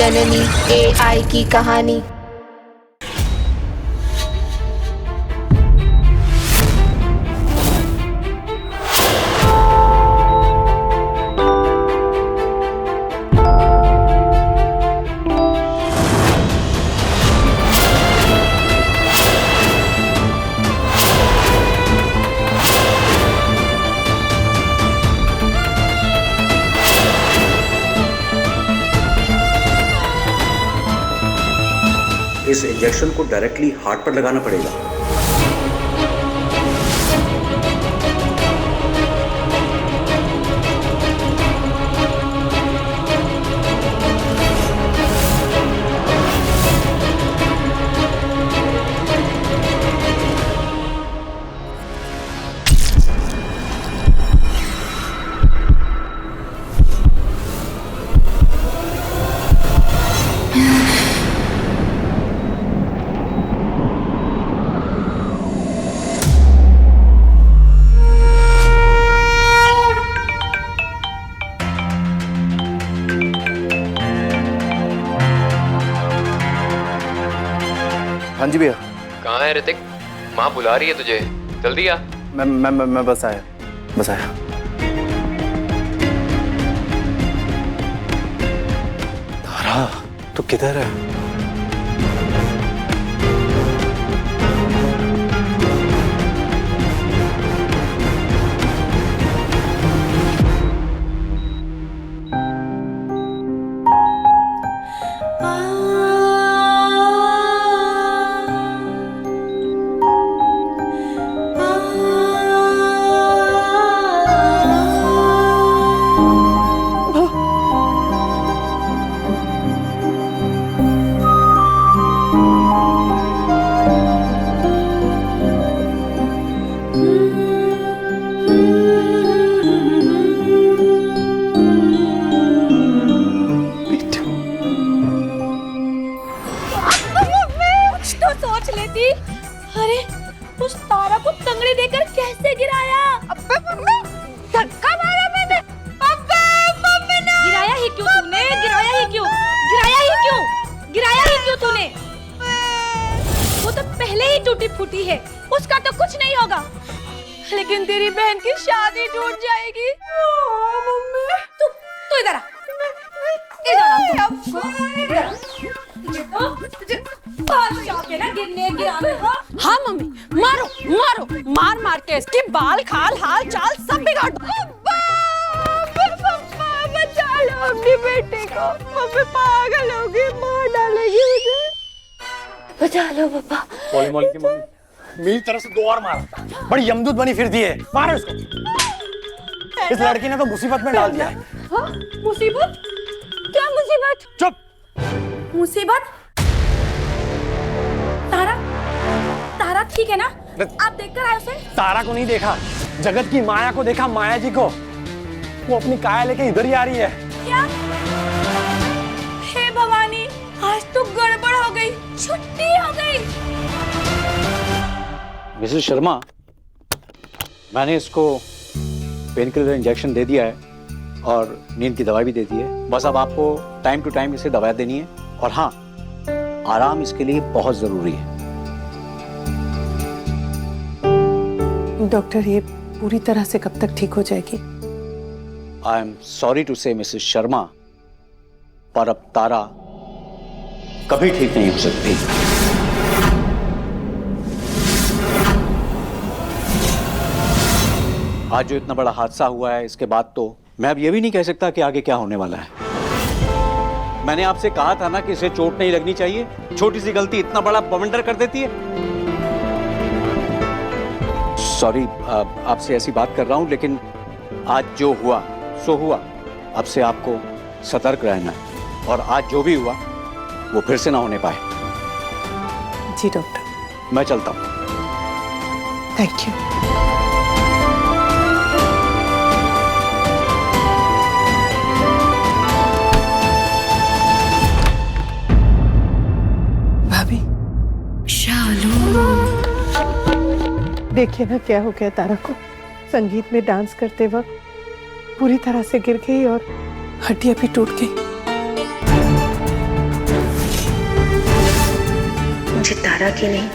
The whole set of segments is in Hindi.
जननी AI की कहानी। इस इंजेक्शन को डायरेक्टली हार्ट पर लगाना पड़ेगा। हाँ जी भैया। कहाँ है ऋतिक? माँ बुला रही है तुझे, जल्दी आ। मैं बस आया। तारा, तू किधर है? अरे उस तारा को तंगड़ी देकर कैसे गिराया? अब्बे मम्मी, धक्का मारा मैंने। अब्बे मम्मी ने गिराया ही क्यों तूने? गिराया ही क्यों तूने? वो तो पहले ही टूटी फूटी है, उसका तो कुछ नहीं होगा, लेकिन तेरी बहन की शादी टूट जाएगी। मम्मी तू इधर आ। हाँ मम्मी, मारो मार के इसके बाल खाल हाल चाल सब बिगाड़ दो। बचा लो अपनी बेटे को, मम्मी पागल होगी, मार डालेगी मुझे। बचा लो पापा। मौली की मम्मी मेरी तरफ से 2 और मारा, बड़ी यमदूत बनी फिरती है। मारो इसको। इस लड़की ने तो मुसीबत में डाल दिया है। हाँ? मुसीबत? क्या मुसीबत? चुप। मुसीबत? तारा ठीक है ना? आप देखकर आए उसे? तारा को नहीं देखा, जगत की माया को देखा, माया जी को। वो अपनी काया लेके इधर ही आ रही है। क्या? हे भवानी, आज तो गड़बड़ हो गई, छुट्टी हो गई। मिसेस शर्मा, मैंने इसको पेन किलर इंजेक्शन दे दिया है और नींद की दवाई भी दे दी है। बस अब आपको टाइम टू टाइम इसे दवाई देनी है, और हाँ, आराम इसके लिए बहुत जरूरी है। डॉक्टर, ये पूरी तरह से कब तक ठीक हो जाएगी? आई एम सॉरी टू से मिसेस शर्मा, पर अब तारा कभी ठीक नहीं हो सकती। आज जो इतना बड़ा हादसा हुआ है, इसके बाद तो मैं अब ये भी नहीं कह सकता कि आगे क्या होने वाला है। मैंने आपसे कहा था ना कि इसे चोट नहीं लगनी चाहिए। छोटी सी गलती इतना बड़ा बवंडर कर देती है। सॉरी, आपसे ऐसी बात कर रहा हूं, लेकिन आज जो हुआ सो हुआ। अब से आपको सतर्क रहना है, और आज जो भी हुआ वो फिर से ना होने पाए। जी डॉक्टर। मैं चलता हूं। Thank you. भाभी, देखिए ना क्या हो गया तारा को। संगीत में डांस करते वक्त पूरी तरह से गिर गई और हड्डियां भी टूट गई। तारा की नहीं,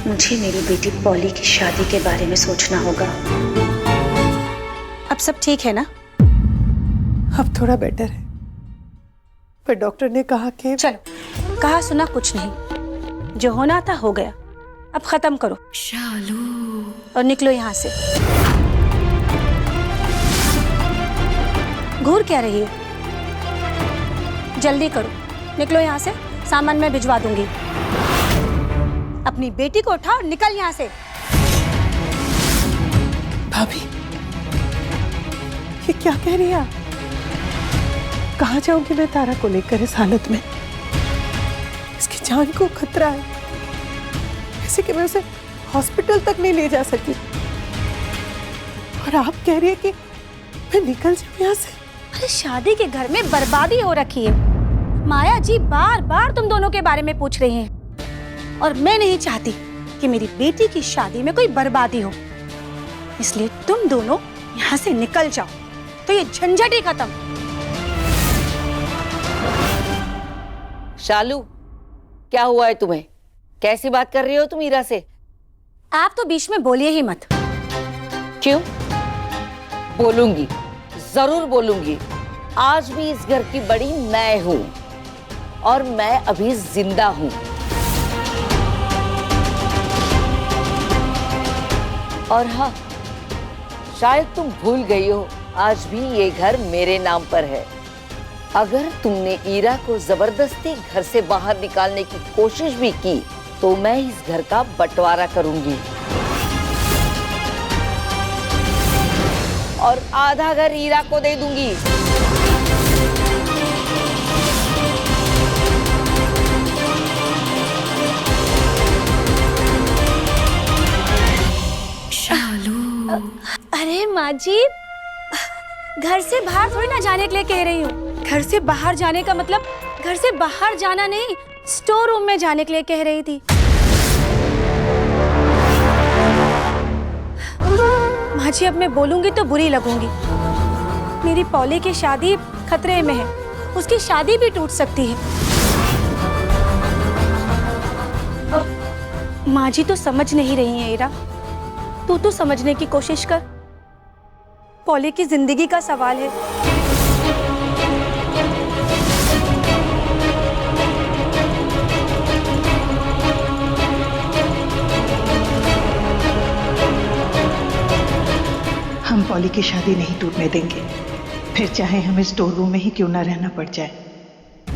मुझे मेरी बेटी पॉली की शादी के बारे में सोचना होगा। अब सब ठीक है ना? अब थोड़ा बेटर है, पर डॉक्टर ने कहा कि चलो, कहा सुना कुछ नहीं, जो होना था हो गया, अब खत्म करो शालू और निकलो यहाँ से। घूर क्या रही हो? जल्दी करो, निकलो यहाँ से, सामान मैं भिजवा दूंगी। अपनी बेटी को उठाओ, निकल यहाँ से। भाभी, ये क्या कह रही है आप? कहाँ जाऊंगी मैं तारा को लेकर इस हालत में? इसकी जान को खतरा है, ऐसे कि मैं उसे हॉस्पिटल तक नहीं ले जा सकी। और आप कह रही है कि मैं निकल जाऊं यहाँ से? अरे शादी के घर में बर्बादी हो रखी है। माया जी बार बार तुम दोनों के बारे में पूछ रही हैं, और मैं नहीं चाहती कि मेरी बेटी की शादी में कोई बर्बादी हो, इसलिए तुम दोनों यहाँ से निकल जाओ, तो ये झंझट ही खत्म। शालू, क्या हुआ है तुम्हें? कैसी बात कर रही हो तुम ईरा से? आप तो बीच में बोलिए ही मत। क्यों? बोलूंगी, जरूर बोलूंगी। आज भी इस घर की बड़ी मैं हूं, और मैं अभी जिंदा हूं। और हाँ, शायद तुम भूल गई हो, आज भी ये घर मेरे नाम पर है। अगर तुमने ईरा को जबरदस्ती घर से बाहर निकालने की कोशिश भी की, तो मैं इस घर का बंटवारा करूंगी, और आधा घर ईरा को दे दूंगी। अरे माँ जी, घर से बाहर थोड़ी ना जाने के लिए कह रही हूँ। घर से बाहर जाने का मतलब घर से बाहर जाना नहीं, स्टोर रूम में जाने के लिए कह रही थी। माँ जी, अब मैं बोलूंगी तो बुरी लगूंगी। मेरी पॉली की शादी खतरे में है, उसकी शादी भी टूट सकती है। माँ जी तो समझ नहीं रही है ईरा, तू तो समझने की कोशिश कर। पॉली की जिंदगी का सवाल है। हम पॉली की शादी नहीं टूटने देंगे, फिर चाहे हमें स्टोर रूम में ही क्यों ना रहना पड़ जाए।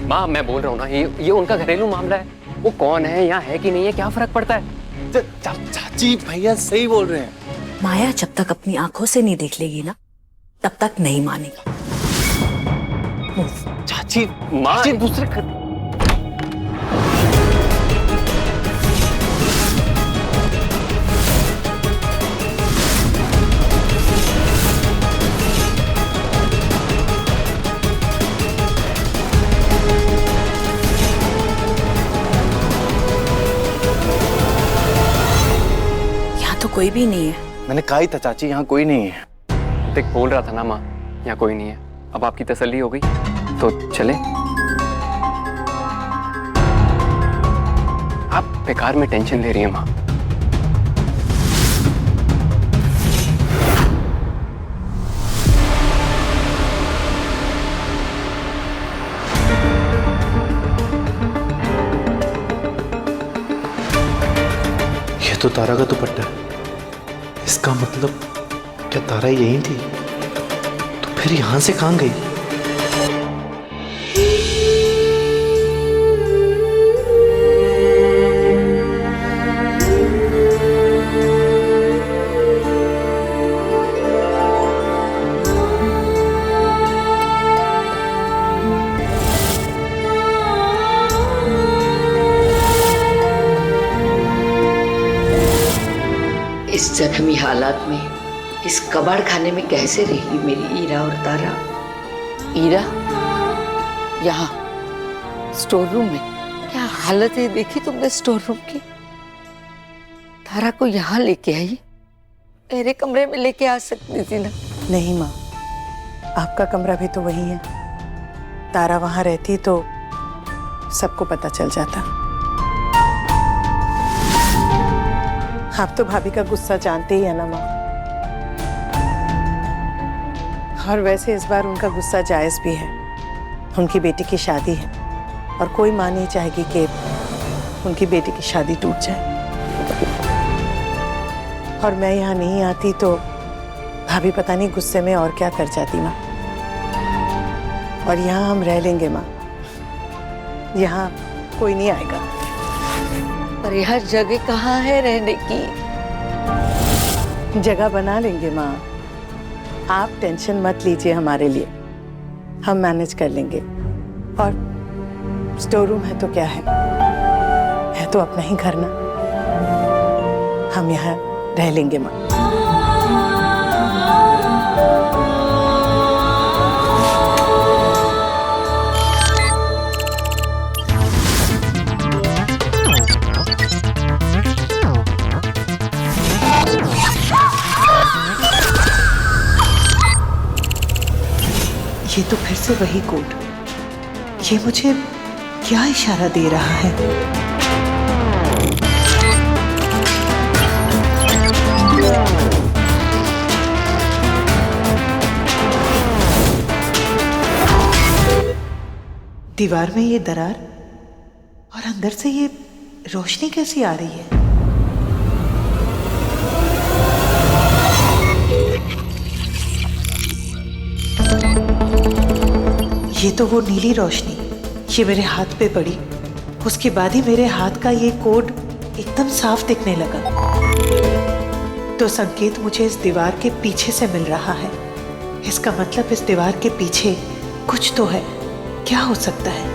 माँ, मैं बोल रहा हूँ ना, ये उनका घरेलू मामला है। वो कौन है, यहाँ है कि नहीं है, क्या फर्क पड़ता है? चाची भैया सही बोल रहे हैं। माया जब तक अपनी आंखों से नहीं देख लेगी ना, तब तक नहीं मानेगी। चाची, माँ, दूसरे तो कोई भी नहीं है। मैंने कहा ही था चाची, यहाँ कोई नहीं है। देख, बोल रहा था ना माँ, यहाँ कोई नहीं है। अब आपकी तसल्ली हो गई तो चले। आप बेकार में टेंशन ले रही हैं माँ। ये तो तारा का दुपट्टा है। इसका मतलब क्या तारा यहीं थी? तो फिर यहां से कहां गई? इस जख्मी हालात में, इस कबाड़ खाने में कैसे रही मेरी ईरा और तारा? ईरा यहाँ स्टोर रूम में क्या हालत है देखी तुमने स्टोर रूम की? तारा को यहाँ लेके आई, मेरे कमरे में लेके आ सकती थी ना? नहीं माँ, आपका कमरा भी तो वही है। तारा वहां रहती तो सबको पता चल जाता। आप तो भाभी का गुस्सा जानते ही है ना माँ। और वैसे इस बार उनका गुस्सा जायज भी है। उनकी बेटी की शादी है और कोई माँ नहीं चाहेगी कि उनकी बेटी की शादी टूट जाए। और मैं यहाँ नहीं आती तो भाभी पता नहीं गुस्से में और क्या कर जाती माँ। और यहाँ हम रह लेंगे माँ, यहाँ कोई नहीं आएगा। पर यह जगह कहाँ है रहने की? जगह बना लेंगे माँ, आप टेंशन मत लीजिए हमारे लिए, हम मैनेज कर लेंगे। और स्टोर रूम है तो क्या है तो अपना ही घर ना, हम यहाँ रह लेंगे माँ। ये तो फिर से वही कोड। ये मुझे क्या इशारा दे रहा है? दीवार में ये दरार और अंदर से ये रोशनी कैसी आ रही है? ये तो वो नीली रोशनी, ये मेरे हाथ पे पड़ी, उसके बाद ही मेरे हाथ का ये कोड एकदम साफ दिखने लगा। तो संकेत मुझे इस दीवार के पीछे से मिल रहा है। इसका मतलब इस दीवार के पीछे कुछ तो है। क्या हो सकता है?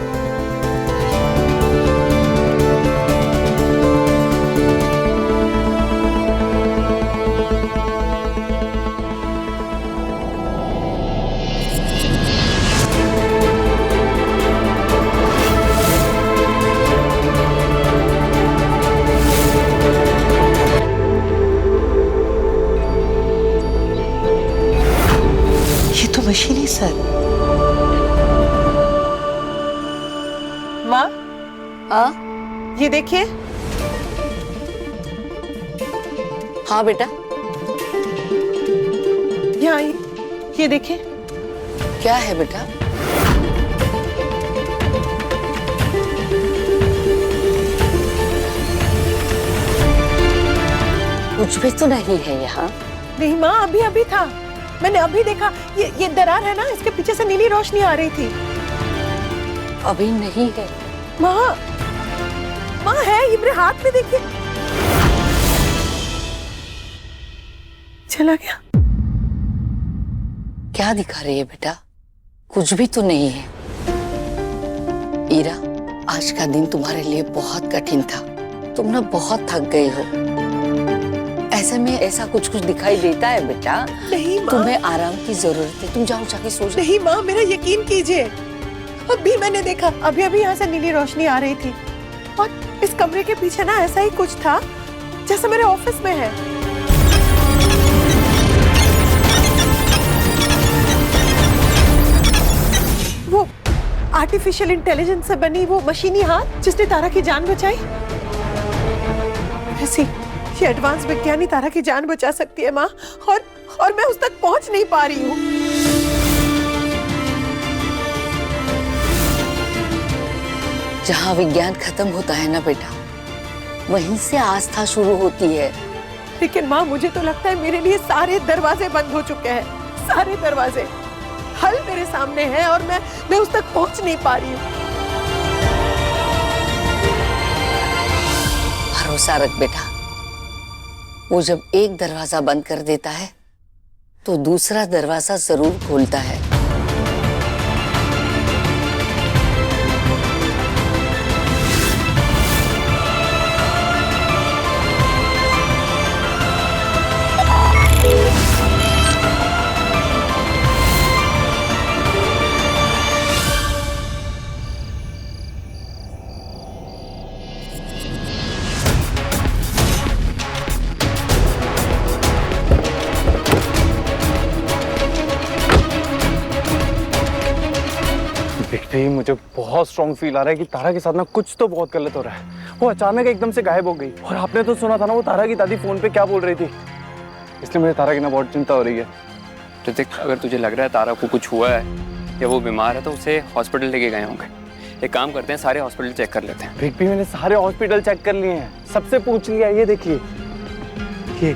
मशीनी सर। माँ, ये देखिए। हाँ बेटा, यहाँ ये देखिए। क्या है बेटा? कुछ भी तो नहीं है यहाँ। नहीं माँ, अभी अभी था, मैंने अभी देखा। ये दरार है ना, इसके पीछे से नीली रोशनी आ रही थी। अभी नहीं है माँ। माँ है, ये मेरे हाथ में देखिए। चला गया। क्या दिखा रही है बेटा? कुछ भी तो नहीं है। ईरा, आज का दिन तुम्हारे लिए बहुत कठिन था। तुम ना बहुत थक गई हो। ऐसे में ऐसा कुछ दिखाई देता है बेटा? नहीं माँ, तुम्हें आराम की जरूरत है। तुम जाओ जाके सो जाओ। नहीं माँ, मेरा यकीन कीजिए, अभी मैंने देखा। अभी अभी यहाँ से नीली रोशनी आ रही थी और इस कमरे के पीछे ना ऐसा ही कुछ था जैसे मेरे ऑफिस में है। वो आर्टिफिशियल इंटेलिजेंस से बनी वो मशीनी हाथ जिसने तारा की जान बचाई, ऐसी ये एडवांस विज्ञानी तारा की जान बचा सकती है माँ। और मैं उस तक पहुंच नहीं पा रही हूँ। जहाँ विज्ञान खत्म होता है ना बेटा, वहीं से आस्था शुरू होती है। लेकिन माँ, मुझे तो लगता है मेरे लिए सारे दरवाजे बंद हो चुके हैं। सारे दरवाजे, हल मेरे सामने है और मैं उस तक पहुंच नहीं पा रही हूँ। भरोसा रख बेटा, वो जब एक दरवाजा बंद कर देता है तो दूसरा दरवाजा जरूर खोलता है। मुझे बहुत स्ट्रॉन्ग फील आ रहा है कि तारा के साथ ना कुछ तो बहुत गलत हो रहा है। वो अचानक एकदम से गायब हो गई और आपने तो सुना था ना वो तारा की दादी फोन पे क्या बोल रही थी, इसलिए मुझे तारा की ना बहुत चिंता हो रही है। ऋतिक, अगर तुझे लग रहा है तारा को कुछ हुआ है या वो बीमार है तो उसे हॉस्पिटल लेके गए होंगे। एक काम करते हैं, सारे हॉस्पिटल चेक कर लेते हैं। बिग बी, मैंने सारे हॉस्पिटल चेक कर लिए हैं, सबसे पूछ लिया। ये देखिए, ये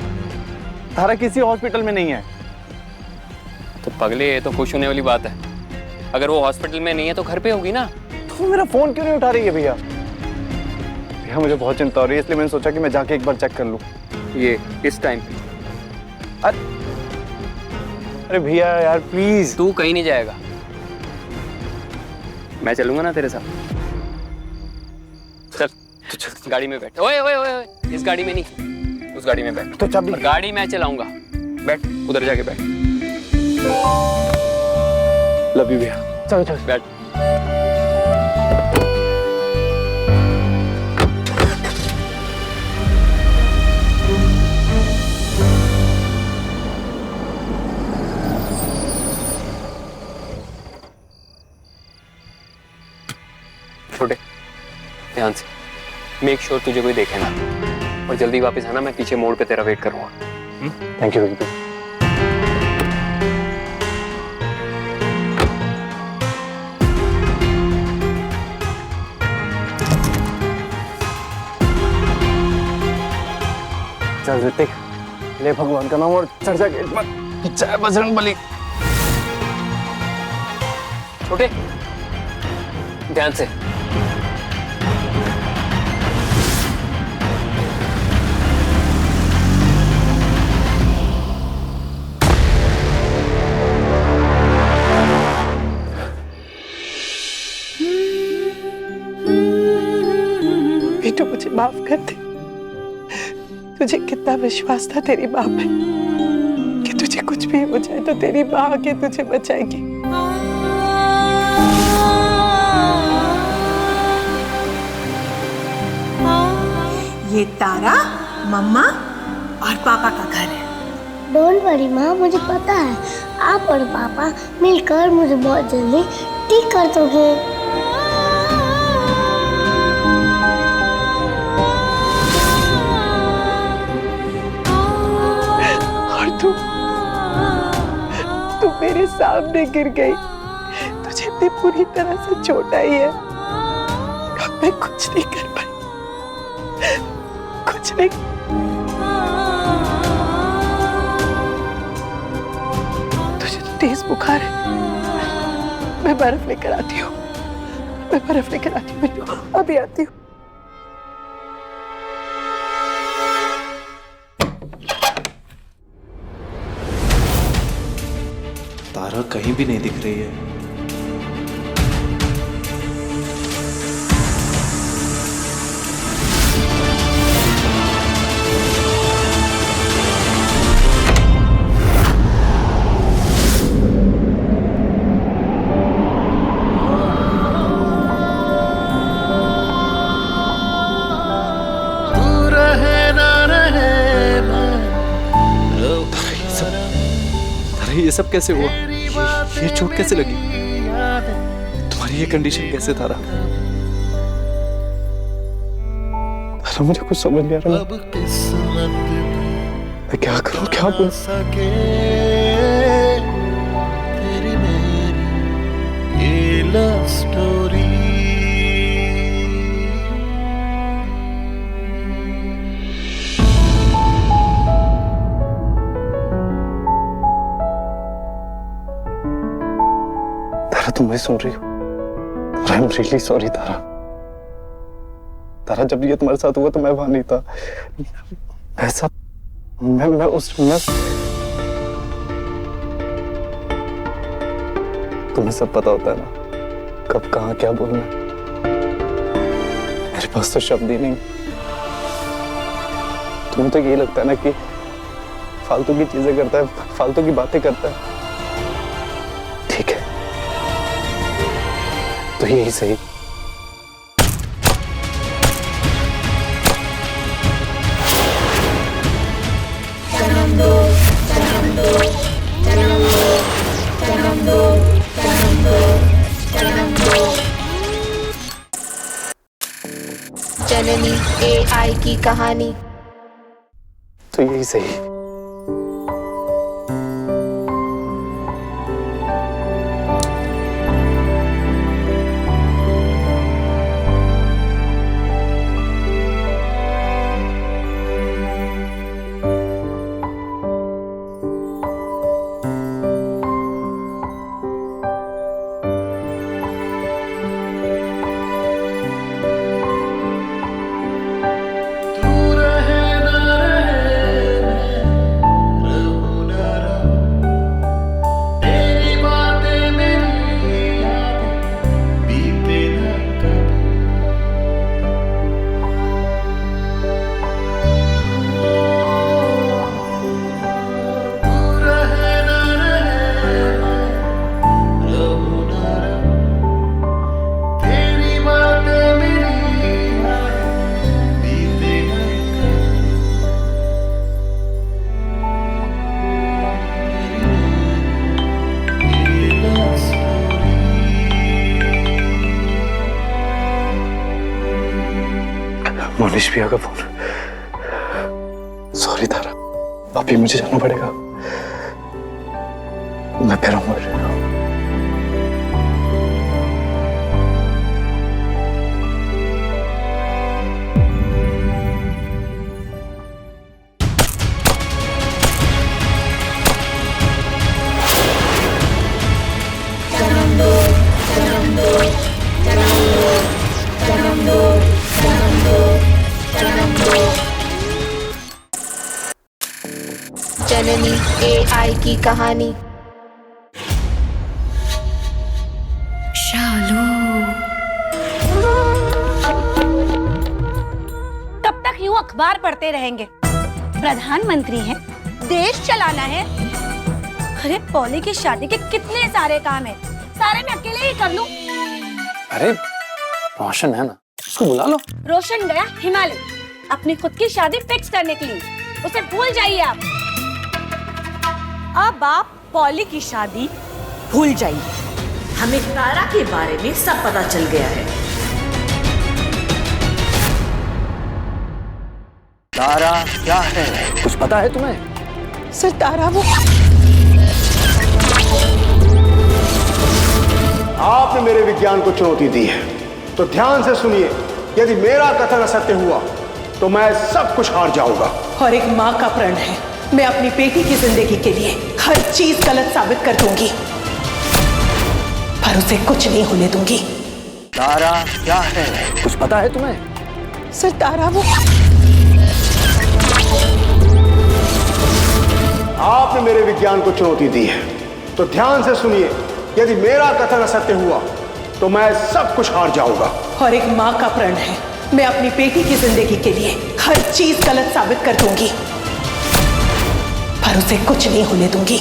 तारा किसी हॉस्पिटल में नहीं है। तो पगले, ये तो खुश होने वाली बात है। अगर वो हॉस्पिटल में नहीं है तो घर पे होगी ना। तो मेरा फोन क्यों नहीं उठा रही है भैया? भैया मुझे बहुत चिंता हो रही है, इसलिए मैंने सोचा कि मैं जाके एक बार चेक कर लूं। ये इस टाइम पे? अरे भैया यार प्लीज। तू कहीं नहीं जाएगा, मैं चलूंगा ना तेरे साथ। चल गाड़ी में बैठ। ओए ओए ओए, इस गाड़ी में नहीं, उस गाड़ी में बैठ। तो चाबी? गाड़ी मैं चलाऊंगा, बैठ उधर जाके बैठ। लव यू भैया। चलो चलो बैठ। छोटे, ध्यान से, मेक श्योर तुझे कोई देखे ना, और जल्दी वापस आना। मैं पीछे मोड़ पे तेरा वेट करूंगा। Thank you. चल ऋतिक, ले भगवान का नाम और चढ़ जा गेट पर। जय बजरंग बली। छोटे, ध्यान से। बेटू मुझे माफ कर दे। तुझे कितना विश्वास था तेरी माँ पे कि तुझे कुछ भी हो जाए तो तेरी माँ आके तुझे बचाएगी। ये तारा मम्मा और पापा का घर है। डोंट वरी माँ, मुझे पता है आप और पापा मिलकर मुझे बहुत जल्दी ठीक कर दोगे। तू मेरे सामने गिर गई, तुझे इतनी पूरी तरह से चोट आई है, अब मैं कुछ नहीं कर पाई, कुछ नहीं। तुझे तो तेज बुखार है, मैं बर्फ लेकर आती हूँ, मैं बर्फ लेकर आती हूँ, अभी आती हूँ। तारा कहीं भी नहीं दिख रही है। तू रहे ना रहे, तारा ये सब कैसे हुआ? ये चोट कैसे लगी? तुम्हारी ये कंडीशन कैसे तारा? तारा मुझे कुछ समझ नहीं आ रहा, मैं क्या करूं, क्या बोलूं? तेरी मेरी ये लव स्टोरी। तुम भी सुन रही हो? आई एम रियली सॉरी तारा। तारा, जब ये तुम्हारे साथ हुआ तो मैं वहां नहीं था। ऐसा मैं तुम्हें सब पता होता है ना, कब कहाँ क्या बोलना है। मेरे पास तो शब्द ही नहीं। तुम्हें तो यही लगता है ना कि फालतू की चीजें करता है, फालतू की बातें करता है। ठीक है, तो यही सही। जननी AI की कहानी। तो यही सही। मोनिश भैया का फोन। सॉरी तारा, अभी मुझे जाना पड़ेगा। मैं फिर आऊंगा। जननी AI की कहानी। शालू। तब तक यूं अखबार पढ़ते रहेंगे। प्रधानमंत्री हैं, देश चलाना है। अरे पॉली की शादी के कितने सारे काम है, सारे मैं अकेले ही कर लूं। अरे रोशन है ना, उसको बुला लो। रोशन गया हिमालय अपनी खुद की शादी फिक्स करने के लिए, उसे भूल जाइए आप। अब आप पॉली की शादी भूल जाइए। हमें तारा के बारे में सब पता चल गया है। तारा क्या है, कुछ पता है तुम्हें? सर तारा वो आपने मेरे विज्ञान को चुनौती दी है, तो ध्यान से सुनिए। यदि मेरा कथन असत्य हुआ तो मैं सब कुछ हार जाऊंगा। और एक माँ का प्रण है, मैं अपनी बेटी की जिंदगी के लिए हर चीज गलत साबित कर दूंगी, पर उसे कुछ नहीं होने दूंगी। तारा क्या है, कुछ पता है तुम्हें? सर तारा वो आपने मेरे विज्ञान को चुनौती दी है, तो ध्यान से सुनिए। यदि मेरा कथन असत्य हुआ तो मैं सब कुछ हार जाऊंगा। और एक माँ का प्रण है, मैं अपनी बेटी की जिंदगी के लिए हर चीज गलत साबित कर दूंगी, पर उसे कुछ नहीं होने दूंगी।